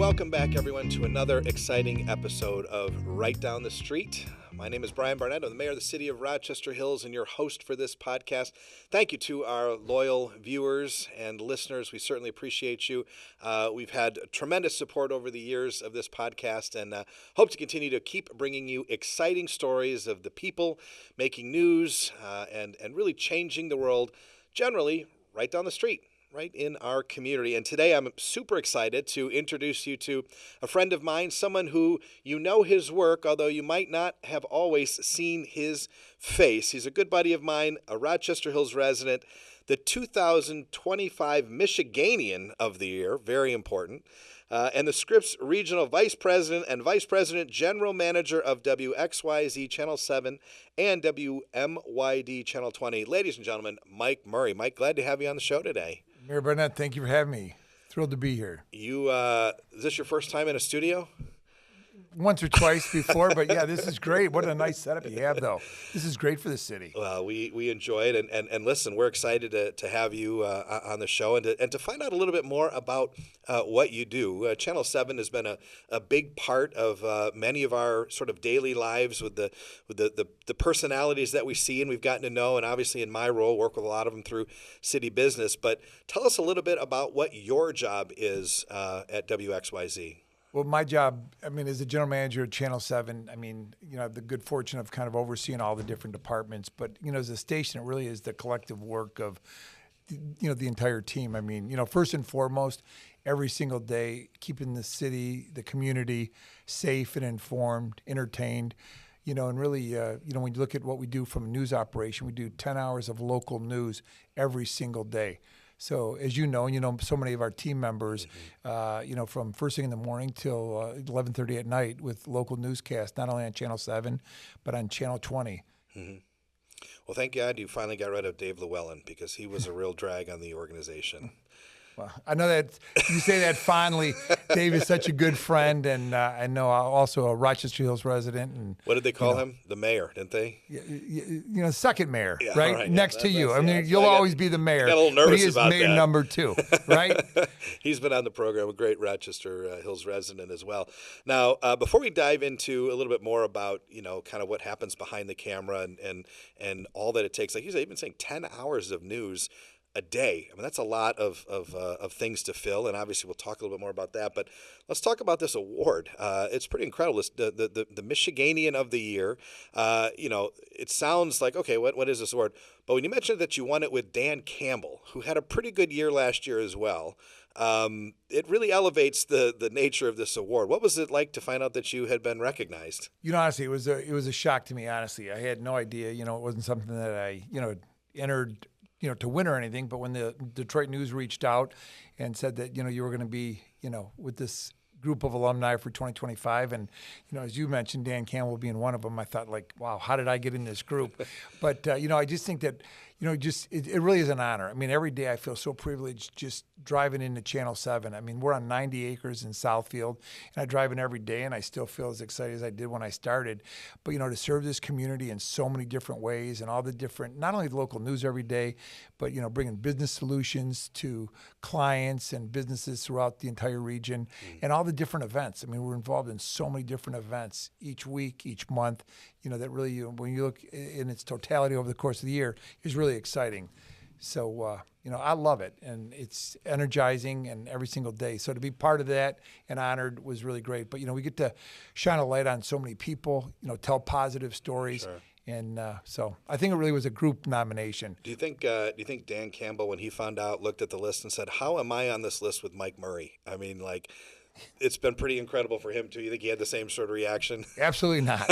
welcome back, everyone, to another exciting episode of Right Down the Street. My name is Brian Barnett. I'm the mayor of the city of Rochester Hills and your host for this podcast. Thank you to our loyal viewers and listeners. We certainly appreciate you. We've had tremendous support over the years of this podcast and hope to continue to keep bringing you exciting stories of the people making news and really changing the world, generally right down the street, right in our community. And today I'm super excited to introduce you to a friend of mine, someone who you know his work, although you might not have always seen his face. He's a good buddy of mine, a Rochester Hills resident, the 2025 Michiganian of the Year, very important, and the Scripps Regional Vice President and Vice President General Manager of WXYZ Channel 7 and WMYD Channel 20. Ladies and gentlemen, Mike Murri. Mike, glad to have you on the show today. Mayor Barnett, thank you for having me. Thrilled to be here. Is this your first time in a studio? Once or twice before, but yeah, this is great. What a nice setup you have, though. This is great for the city. Well, we enjoy it, and listen, we're excited to have you on the show and to find out a little bit more about what you do. Channel 7 has been a big part of many of our sort of daily lives with the personalities that we see and we've gotten to know, and obviously in my role, work with a lot of them through city business. But tell us a little bit about what your job is at WXYZ. Well, my job, as a general manager at Channel 7, I have the good fortune of kind of overseeing all the different departments. But, as a station, it really is the collective work of, the entire team. First and foremost, every single day, keeping the city, the community safe and informed, entertained. And really, when you look at what we do from a news operation, we do 10 hours of local news every single day. So as you know, so many of our team members, from first thing in the morning till 11:30 at night with local newscasts, not only on Channel 7, but on Channel 20. Mm-hmm. Well, thank God you finally got rid of Dave Llewellyn because he was a real drag on the organization. Well, I know that you say that fondly. Dave is such a good friend, and I know also a Rochester Hills resident. And what did they call him? The mayor, didn't they? Second mayor, yeah, right? Right, Next to you. You'll always be the mayor. Got a little nervous but he is about mayor that. number 2, right? He's been on the program, a great Rochester Hills resident as well. Now, before we dive into a little bit more about, kind of what happens behind the camera and all that it takes, like you said, you've been saying 10 hours of news a day. That's a lot of things to fill, and obviously we'll talk a little bit more about that. But let's talk about this award. It's pretty incredible. It's the Michiganian of the Year. It sounds like, okay, what is this award? But when you mentioned that you won it with Dan Campbell, who had a pretty good year last year as well, it really elevates the nature of this award. What was it like to find out that you had been recognized? Honestly, it was a shock to me. Honestly, I had no idea. It wasn't something that I entered to win or anything, but when the Detroit News reached out and said that, you were going to be, with this group of alumni for 2025, and, as you mentioned, Dan Campbell being one of them, I thought, like, wow, how did I get in this group? But, I just think that, it really is an honor. Every day I feel so privileged just driving into Channel 7. We're on 90 acres in Southfield, and I drive in every day, and I still feel as excited as I did when I started. But, to serve this community in so many different ways and all the different, not only the local news every day, but, bringing business solutions to clients and businesses throughout the entire region and all the different events. We're involved in so many different events each week, each month, that really, when you look in its totality over the course of the year, is really exciting. So, I love it, and it's energizing and every single day. So to be part of that and honored was really great. But, we get to shine a light on so many people, tell positive stories. Sure. And so I think it really was a group nomination. Do you think Dan Campbell, when he found out, looked at the list and said, how am I on this list with Mike Murri? It's been pretty incredible for him, too. You think he had the same sort of reaction? Absolutely not.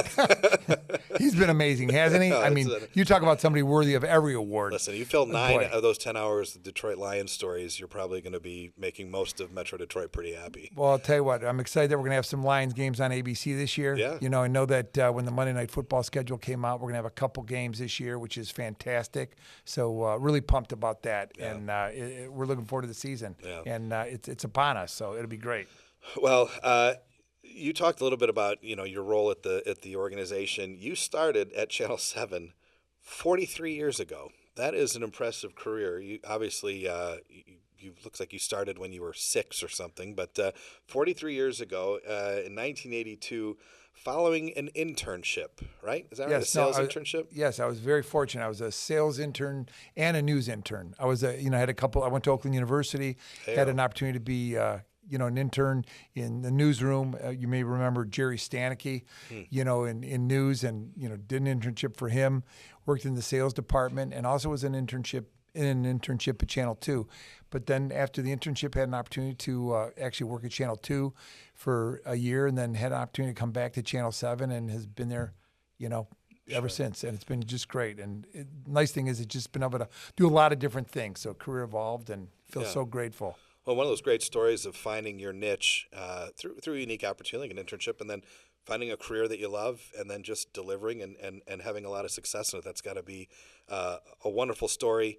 He's been amazing, hasn't he? No, you talk about somebody worthy of every award. Listen, you filled 9 of those 10 hours of Detroit Lions stories. You're probably going to be making most of Metro Detroit pretty happy. Well, I'll tell you what. I'm excited that we're going to have some Lions games on ABC this year. Yeah. I know that when the Monday Night Football schedule came out, we're going to have a couple games this year, which is fantastic. So really pumped about that. Yeah. And we're looking forward to the season. Yeah. And it's upon us, so it'll be great. Well, you talked a little bit about, your role at the organization. You started at Channel 7 43 years ago. That is an impressive career. You obviously you looks like you started when you were 6 or something, but 43 years ago, in 1982, following an internship, right? Is that right? A sales internship? Yes, I was very fortunate. I was a sales intern and a news intern. I was had a couple. I went to Oakland University, had an opportunity to be an intern in the newsroom. You may remember Jerry Stanicky, in news, and did an internship for him. Worked in the sales department, and also was in an internship at Channel 2. But then after the internship, had an opportunity to actually work at Channel 2 for a year, and then had an opportunity to come back to Channel 7, and has been there, ever since. And it's been just great. And nice thing is, it's just been able to do a lot of different things. So career evolved, and feel so grateful. Well, one of those great stories of finding your niche through a unique opportunity, like an internship, and then finding a career that you love, and then just delivering and having a lot of success in it. That's got to be a wonderful story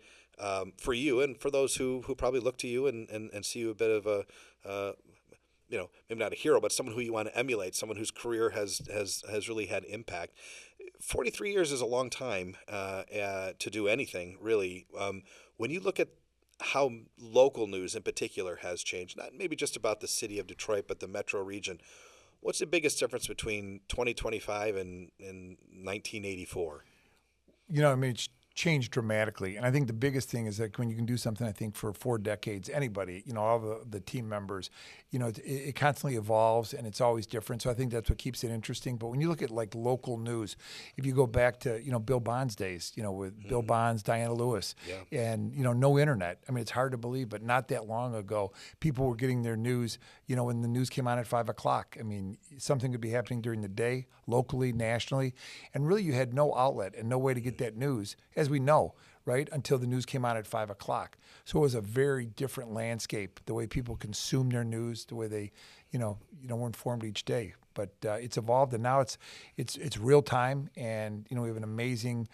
for you, and for those who probably look to you and see you a bit of a maybe not a hero, but someone who you want to emulate, someone whose career has really had impact. 43 years is a long time to do anything, really. When you look at how local news in particular has changed, not maybe just about the city of Detroit, but the metro region, what's the biggest difference between 2025 and 1984? It's changed dramatically. And I think the biggest thing is that when you can do something, I think for 4 decades, anybody, all the team members, it constantly evolves, and it's always different. So I think that's what keeps it interesting. But when you look at like local news, if you go back to, Bill Bond's days, with Bill Bonds, Diana Lewis, and, no internet. I mean, it's hard to believe, but not that long ago, people were getting their news, when the news came on at 5 o'clock. I mean, something could be happening during the day, locally, nationally. And really, you had no outlet and no way to get that news, as we know, right, until the news came on at 5 o'clock. So it was a very different landscape, the way people consume their news, the way they, were informed each day. But it's evolved, and now it's real time, and we have an amazing,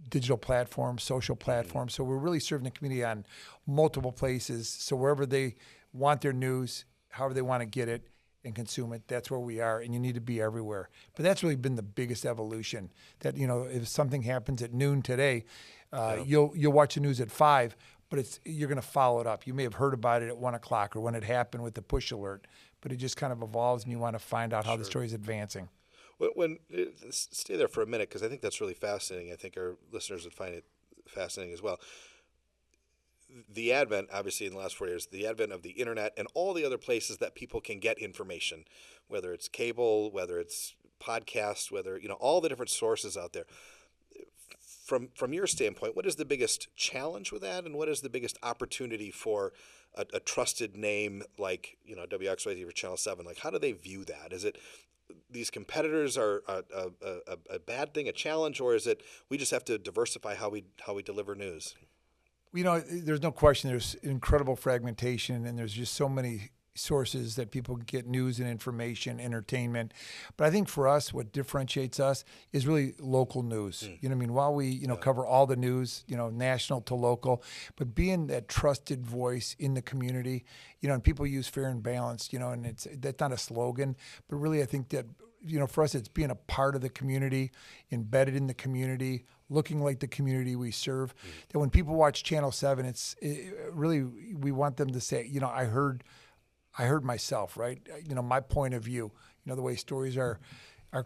digital platform, social platform. So we're really serving the community on multiple places. So wherever they want their news, however they want to get it and consume it, that's where we are, and you need to be everywhere. But that's really been the biggest evolution, that, if something happens at noon today, you'll watch the news at 5, but you're going to follow it up. You may have heard about it at 1 o'clock or when it happened with the push alert, but it just kind of evolves, and you want to find out how the story is advancing. Stay there for a minute, because I think that's really fascinating. I think our listeners would find it fascinating as well. The advent, obviously, in the last 4 years, the advent of the internet and all the other places that people can get information, whether it's cable, whether it's podcasts, whether, all the different sources out there. From your standpoint, what is the biggest challenge with that, and what is the biggest opportunity for a trusted name like, WXYZ or Channel 7? Like, how do they view that? Is it these competitors are a bad thing, a challenge, or is it we just have to diversify how we deliver news? There's no question there's incredible fragmentation, and there's just so many sources that people can get news and information, entertainment. But I think for us, what differentiates us is really local news. While we, cover all the news, national to local, but being that trusted voice in the community, and people use fair and balanced, and that's not a slogan, but really I think that, for us, it's being a part of the community, embedded in the community, looking like the community we serve. That when people watch Channel 7, really, we want them to say, I heard myself, right? My point of view, the way stories are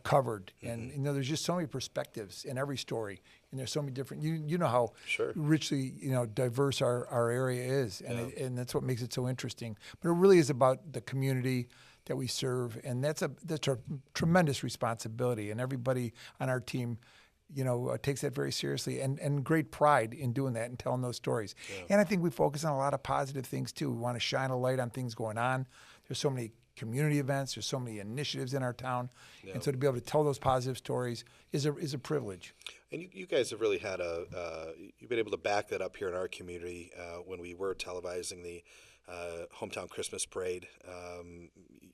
covered. And, there's just so many perspectives in every story. And there's so many different, you know how richly, diverse our area is. And that's what makes it so interesting. But it really is about the community that we serve. And that's a tremendous responsibility. And everybody on our team, takes that very seriously and great pride in doing that and telling those stories. And I think we focus on a lot of positive things too. We want to shine a light on things going on. There's so many community events. There's so many initiatives in our town. And so to be able to tell those positive stories is a privilege. And you guys have really had you've been able to back that up here in our community when we were televising the hometown Christmas parade.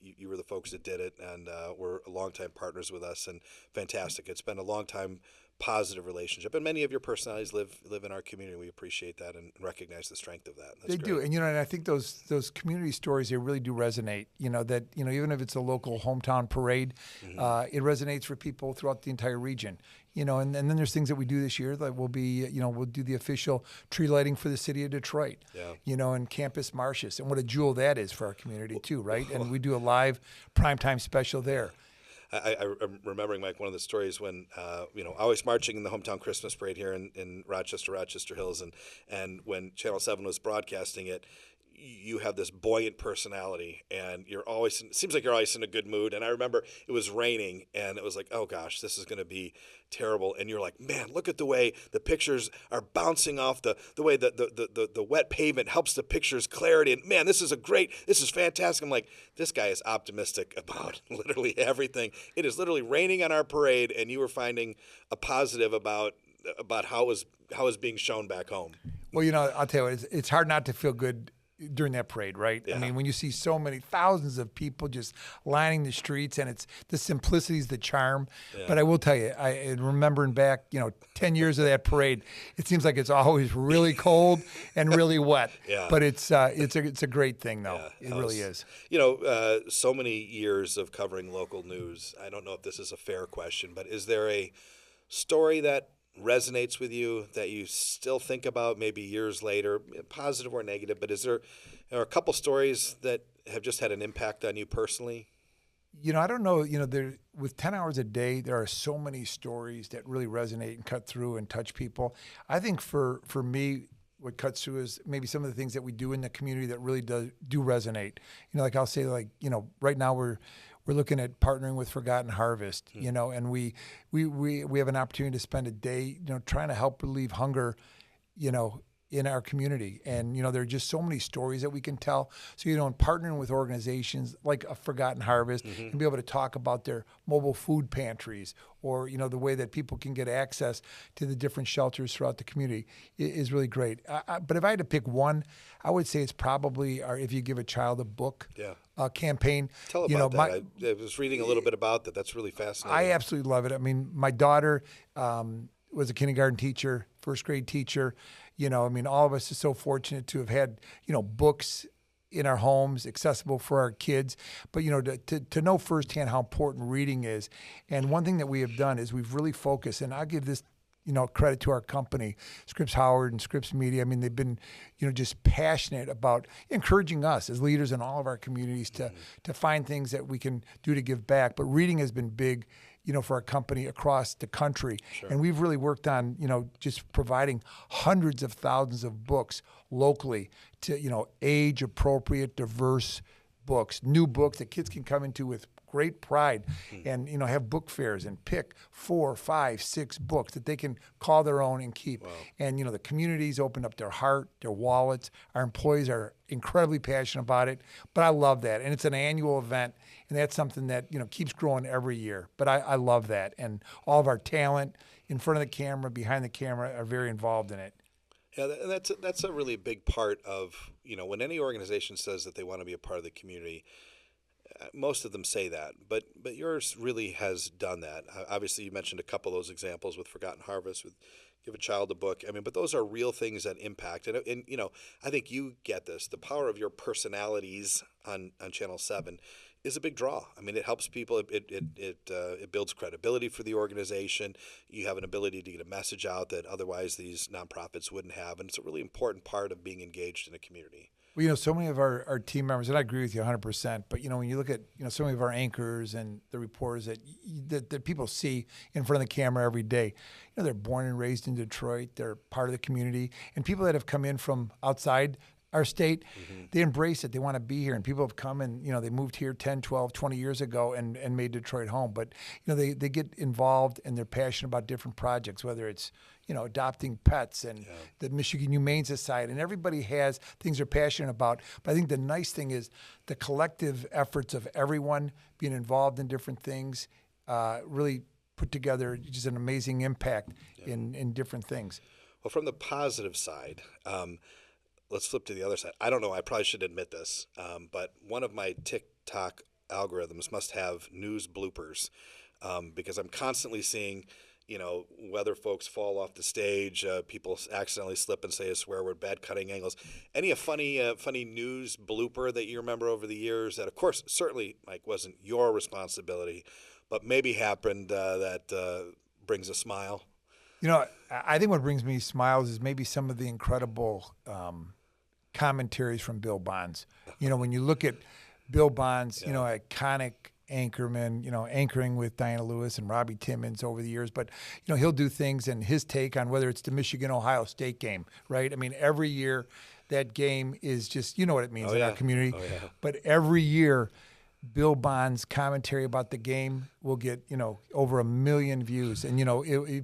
You were the folks that did it, and were longtime partners with us, and fantastic. It's been a long time positive relationship. And many of your personalities live in our community. We appreciate that and recognize the strength of that. That's They great. do, and and I think those community stories, they really do resonate. That even if it's a local hometown parade, it resonates for people throughout the entire region. And then there's things that we do this year that will be, we'll do the official tree lighting for the city of Detroit. Yeah. And Campus Martius, and what a jewel that is for our community too, right? And we do a live primetime special there. I'm remembering, Mike, one of the stories when, I was marching in the hometown Christmas parade here in Rochester Hills, and when Channel 7 was broadcasting it, you have this buoyant personality, and it seems like you're always in a good mood. And I remember it was raining, and it was like, oh gosh, this is going to be terrible. And you're like, man, look at the way the pictures are bouncing off the way the wet pavement helps the picture's clarity. And man, this is fantastic. I'm like, this guy is optimistic about literally everything. It is literally raining on our parade, and you were finding a positive about how it was being shown back home. Well, I'll tell you what, it's hard not to feel good during that parade, right? Yeah. I mean, when you see so many thousands of people just lining the streets, and it's the simplicity is the charm. Yeah. But I will tell you, remembering back, 10 years of that parade, it seems like it's always really cold and really wet. Yeah. But it's a great thing, though. Yeah, it really is. So many years of covering local news. I don't know if this is a fair question, but is there a story that resonates with you that you still think about maybe years later, positive or negative, but are a couple stories that have just had an impact on you personally? I don't know, with 10 hours a day, there are so many stories that really resonate and cut through and touch people. I think for me, what cuts through is maybe some of the things that we do in the community that really do resonate. Like I'll say, right now we're looking at partnering with Forgotten Harvest, and we have an opportunity to spend a day, trying to help relieve hunger, in our community. And, there are just so many stories that we can tell. So, in partnering with organizations like a Forgotten Harvest and be able to talk about their mobile food pantries or, the way that people can get access to the different shelters throughout the community is really great. But if I had to pick one, I would say it's probably our If You Give a Child a Book campaign. Tell about that. I was reading a little bit about that. That's really fascinating. I absolutely love it. I mean, my daughter was a kindergarten teacher, first grade teacher. All of us are so fortunate to have had, books in our homes accessible for our kids, but, to know firsthand how important reading is. And one thing that we have done is we've really focused, and I'll give this, credit to our company, Scripps Howard and Scripps Media. I mean, they've been, just passionate about encouraging us as leaders in all of our communities to find things that we can do to give back. But reading has been big, for our company across the country. Sure. And we've really worked on, just providing hundreds of thousands of books locally to, age-appropriate, diverse books, new books that kids can come into with great pride and, have book fairs and pick 4, 5, 6 books that they can call their own and keep. Wow. And, the communities opened up their heart, their wallets. Our employees are incredibly passionate about it. But I love that. And it's an annual event. And that's something that, keeps growing every year. But I love that. And all of our talent in front of the camera, behind the camera are very involved in it. Yeah, that's a really big part of, when any organization says that they want to be a part of the community, most of them say that, but yours really has done that. Obviously, you mentioned a couple of those examples with Forgotten Harvest, with Give a Child a Book. I mean, but those are real things that impact. And I think you get this. The power of your personalities on Channel 7 is a big draw. I mean, it helps people. It builds credibility for the organization. You have an ability to get a message out that otherwise these nonprofits wouldn't have, and it's a really important part of being engaged in a community. Well, so many of our team members, and I agree with you 100%, but, when you look at, so many of our anchors and the reporters that people see in front of the camera every day, they're born and raised in Detroit, they're part of the community, and people that have come in from outside our state, they embrace it. They want to be here. And people have come and, they moved here 10, 12, 20 years ago and made Detroit home. But, they get involved and they're passionate about different projects, whether it's, adopting pets and the Michigan Humane Society. And everybody has things they're passionate about. But I think the nice thing is the collective efforts of everyone being involved in different things really put together just an amazing impact in different things. Well, from the positive side, let's flip to the other side. I don't know. I probably should admit this, but one of my TikTok algorithms must have news bloopers because I'm constantly seeing whether folks fall off the stage, people accidentally slip and say a swear word, bad cutting angles. Any funny news blooper that you remember over the years that, of course, certainly, Mike, wasn't your responsibility, but maybe happened that brings a smile? I think what brings me smiles is maybe some of the incredible commentaries from Bill Bonds. When you look at Bill Bonds, iconic anchorman, anchoring with Diana Lewis and Robbie Timmons over the years. But, he'll do things, and his take on whether it's the Michigan-Ohio State game, right? I mean, every year that game is just, you know what it means in our community. Oh, yeah. But every year, Bill Bonds' commentary about the game will get, over 1 million views. And,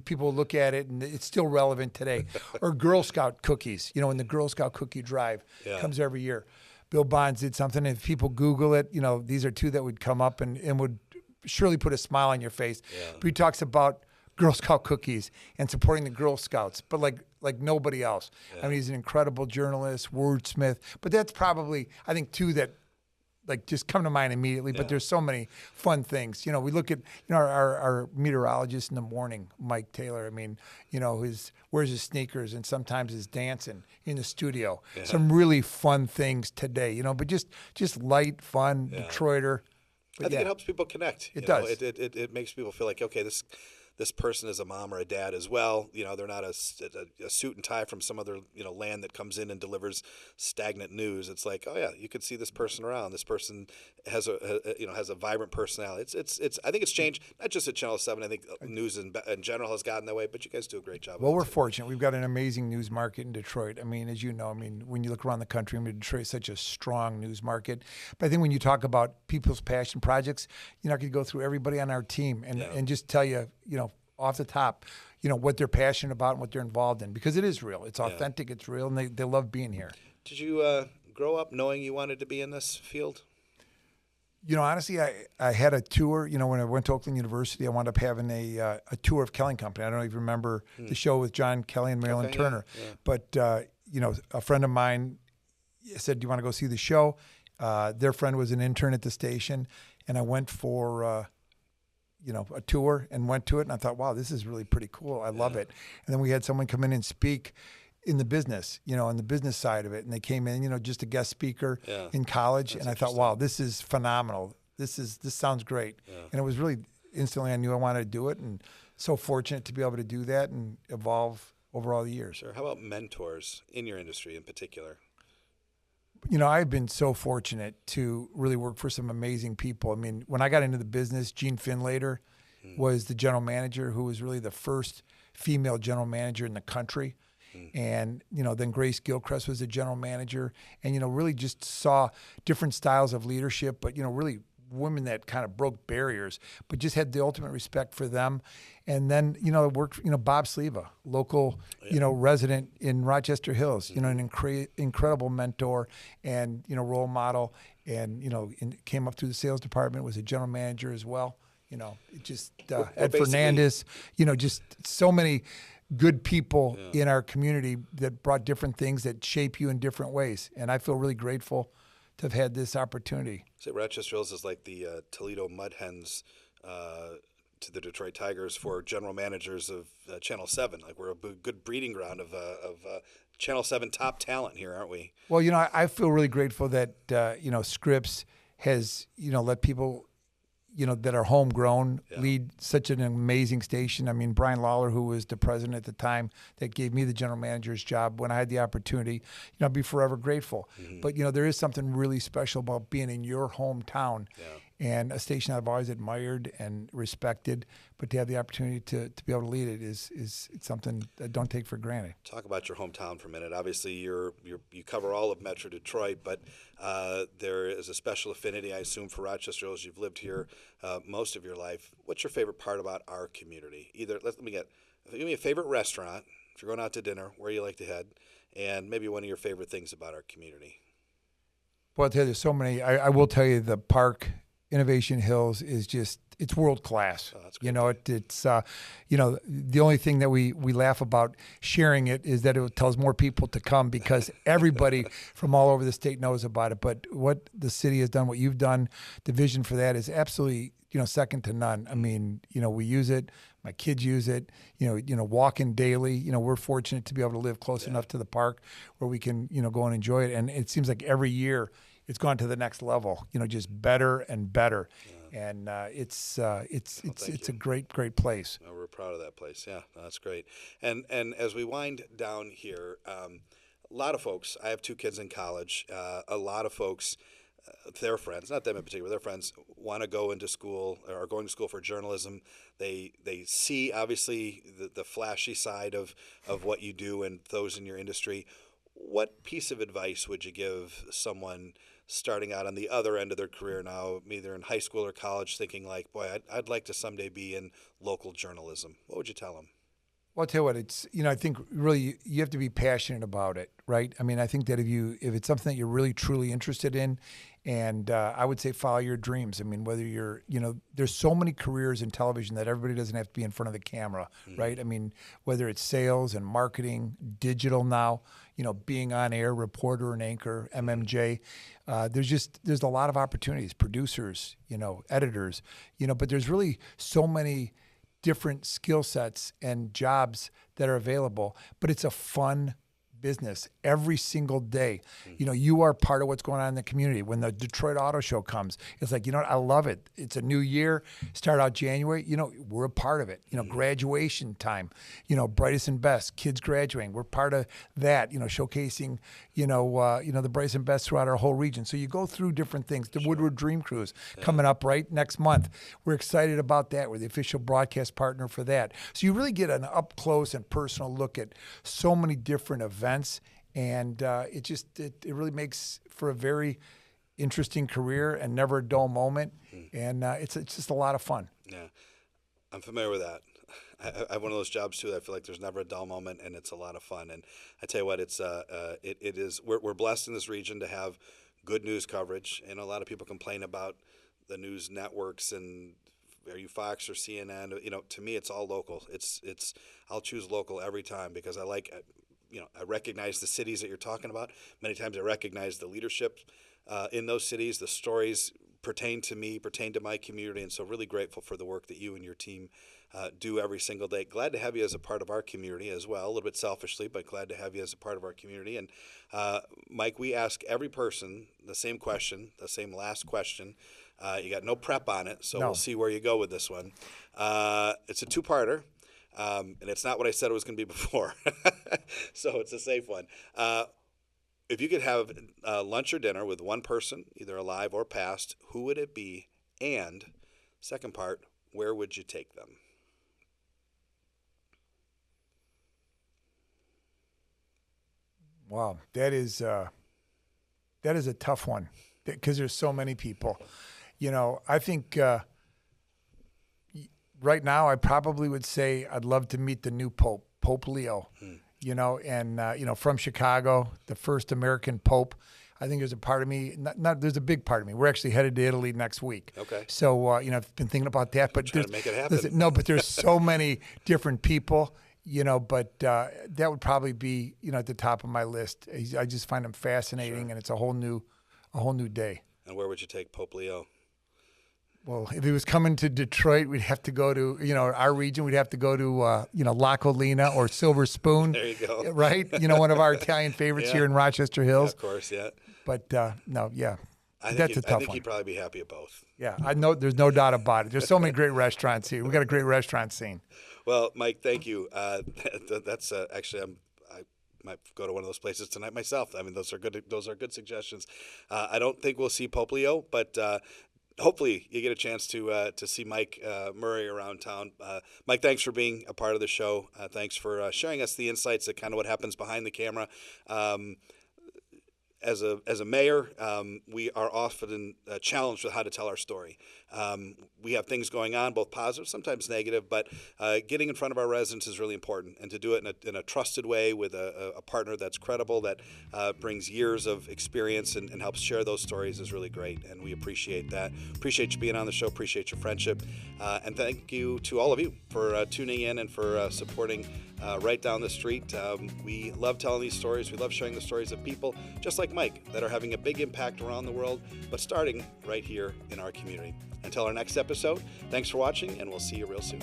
people look at it, and it's still relevant today. Or Girl Scout cookies, when the Girl Scout cookie drive comes every year. Bill Bonds did something. If people Google it, these are two that would come up and would surely put a smile on your face. Yeah. But he talks about Girl Scout cookies and supporting the Girl Scouts, but like nobody else. Yeah. I mean, he's an incredible journalist, wordsmith. But that's probably, I think, two that just come to mind immediately. But there's so many fun things. We look at our meteorologist in the morning, Mike Taylor. I mean, wears his sneakers and sometimes is dancing in the studio. Yeah. Some really fun things today. But just light, fun, Detroiter. But I think it helps people connect. It does. It makes people feel like, okay, this person is a mom or a dad as well. They're not a suit and tie from some other land that comes in and delivers stagnant news. It's like, oh yeah, you could see this person around. This person has a vibrant personality. It's I think it's changed, not just at Channel 7. I think news in general has gotten that way. But you guys do a great job. Well, we're fortunate. We've got an amazing news market in Detroit. I mean, as you know, when you look around the country, Detroit is such a strong news market. But I think when you talk about people's passion projects, you're not going to go through everybody on our team and just tell you, off the top, what they're passionate about and what they're involved in, because it is real. It's authentic. It's real, and they love being here. Did you grow up knowing you wanted to be in this field? Honestly, I had a tour. When I went to Oakland University, I wound up having a tour of Kelly Company. I don't know if you remember the show with John Kelly and Marilyn Turner. Yeah. But, a friend of mine said, do you want to go see the show? Their friend was an intern at the station, and I went for a tour and went to it, and I thought, wow, this is really pretty cool. I love it. And then we had someone come in and speak in the business, on the business side of it. And they came in, just a guest speaker in college. That's and I thought, wow, this is phenomenal. This sounds great. Yeah. And it was really instantly I knew I wanted to do it, and so fortunate to be able to do that and evolve over all the years. Sure. How about mentors in your industry in particular? I've been so fortunate to really work for some amazing people. I mean, when I got into the business, Jean Finlater was the general manager, who was really the first female general manager in the country. And, then Grace Gilchrist was the general manager, and, really just saw different styles of leadership, but, really women that kind of broke barriers, but just had the ultimate respect for them. And then, I worked, Bob Sleva, local, resident in Rochester Hills, an incredible mentor and, role model, and, came up through the sales department, was a general manager as well. Ed Fernandez, just so many good people in our community that brought different things that shape you in different ways. And I feel really grateful to have had this opportunity. So Rochester Hills is like the Toledo Mud Hens to the Detroit Tigers for general managers of Channel 7. Like, we're a good breeding ground of Channel 7 top talent here, aren't we? Well, I feel really grateful that, Scripps has, let people, that are homegrown lead such an amazing station. I mean, Brian Lawler, who was the president at the time, that gave me the general manager's job when I had the opportunity, I'd be forever grateful. Mm-hmm. But, there is something really special about being in your hometown and a station I've always admired and respected. But to have the opportunity to be able to lead it is something I don't take for granted. Talk about your hometown for a minute. Obviously, you cover all of Metro Detroit, but there is a special affinity, I assume, for Rochester Hills. You've lived here most of your life. What's your favorite part about our community? Give me a favorite restaurant, if you're going out to dinner, where you like to head, and maybe one of your favorite things about our community. Well, I'll tell you, there's so many. I will tell you, the park, Innovation Hills, is just, it's world class. Oh, that's great. It's the only thing that we laugh about sharing it is that it tells more people to come, because everybody from all over the state knows about it. But what the city has done, what you've done, the vision for that is absolutely, second to none. I mean, we use it. My kids use it. Walking daily. We're fortunate to be able to live close enough to the park where we can go and enjoy it. And it seems like every year it's gone to the next level. Just better and better. Yeah. And it's a great place. We're proud of that place. Yeah, that's great. And as we wind down here, a lot of folks. I have 2 kids in college. A lot of folks. Their friends, not them in particular, their friends want to go into school or are going to school for journalism. They see obviously the flashy side of what you do and those in your industry. What piece of advice would you give someone starting out on the other end of their career now, either in high school or college, thinking like, boy, I'd like to someday be in local journalism? What would you tell them? Well, I'll tell you what, it's, I think really you have to be passionate about it, right? I mean, I think that if it's something that you're really, truly interested in, and I would say follow your dreams. I mean, whether you're, there's so many careers in television that everybody doesn't have to be in front of the camera, right? I mean, whether it's sales and marketing, digital now, being on air, reporter and anchor, MMJ, there's a lot of opportunities, producers, editors, but there's really so many different skill sets and jobs that are available, but it's a fun business every single day. You are part of what's going on in the community. When the Detroit Auto Show comes, it's like, I love it. It's a new year, start out January, we're a part of it. Graduation time, brightest and best, kids graduating, we're part of that, showcasing, the brightest and best throughout our whole region. So you go through different things. The Woodward Dream Cruise coming up right next month. We're excited about that. We're the official broadcast partner for that. So you really get an up close and personal look at so many different events. And it really makes for a very interesting career and never a dull moment. And it's just a lot of fun. Yeah, I'm familiar with that. I have one of those jobs too. I feel like there's never a dull moment, and it's a lot of fun. And I tell you what, it is. We're blessed in this region to have good news coverage. And a lot of people complain about the news networks and are you Fox or CNN? To me, it's all local. I'll choose local every time because I like. I recognize the cities that you're talking about. Many times I recognize the leadership in those cities. The stories pertain to me, pertain to my community, and so really grateful for the work that you and your team do every single day. Glad to have you as a part of our community as well, a little bit selfishly, but glad to have you as a part of our community. And Mike, we ask every person the same question, the same last question. You got no prep on it, so We'll see where you go with this one. It's a 2-parter. And it's not what I said it was going to be before. So it's a safe one. If you could have lunch or dinner with one person, either alive or past, who would it be? And second part, where would you take them? Wow, that is a tough one because there's so many people. I think right now, I probably would say I'd love to meet the new Pope, Pope Leo, from Chicago, the first American Pope. I think there's a part of me, there's a big part of me. We're actually headed to Italy next week. Okay. So, I've been thinking about that. But trying to make it happen. But there's so many different people, but that would probably be, at the top of my list. I just find him fascinating, and it's a whole new day. And where would you take Pope Leo? Well, if he was coming to Detroit, we'd have to go to, our region. We'd have to go to, La Collina or Silver Spoon. There you go. Right? One of our Italian favorites here in Rochester Hills. Yeah, of course, yeah. But, no, yeah. That's a tough one. I think he'd probably be happy at both. Yeah, I know. There's no doubt about it. There's so many great restaurants here. We've got a great restaurant scene. Well, Mike, thank you. That's actually, I might go to one of those places tonight myself. I mean, those are good suggestions. I don't think we'll see Pope Leo, but hopefully you get a chance to see Mike Murri around town. Mike, thanks for being a part of the show. Thanks for sharing us the insights of kind of what happens behind the camera. As a mayor, we are often challenged with how to tell our story. We have things going on, both positive, sometimes negative, but getting in front of our residents is really important. And to do it in a trusted way with a partner that's credible, that brings years of experience and helps share those stories is really great. And we appreciate that. Appreciate you being on the show. Appreciate your friendship. And thank you to all of you for tuning in and for supporting Right Down the Street. We love telling these stories. We love sharing the stories of people just like Mike that are having a big impact around the world, but starting right here in our community. Until our next episode, thanks for watching, and we'll see you real soon.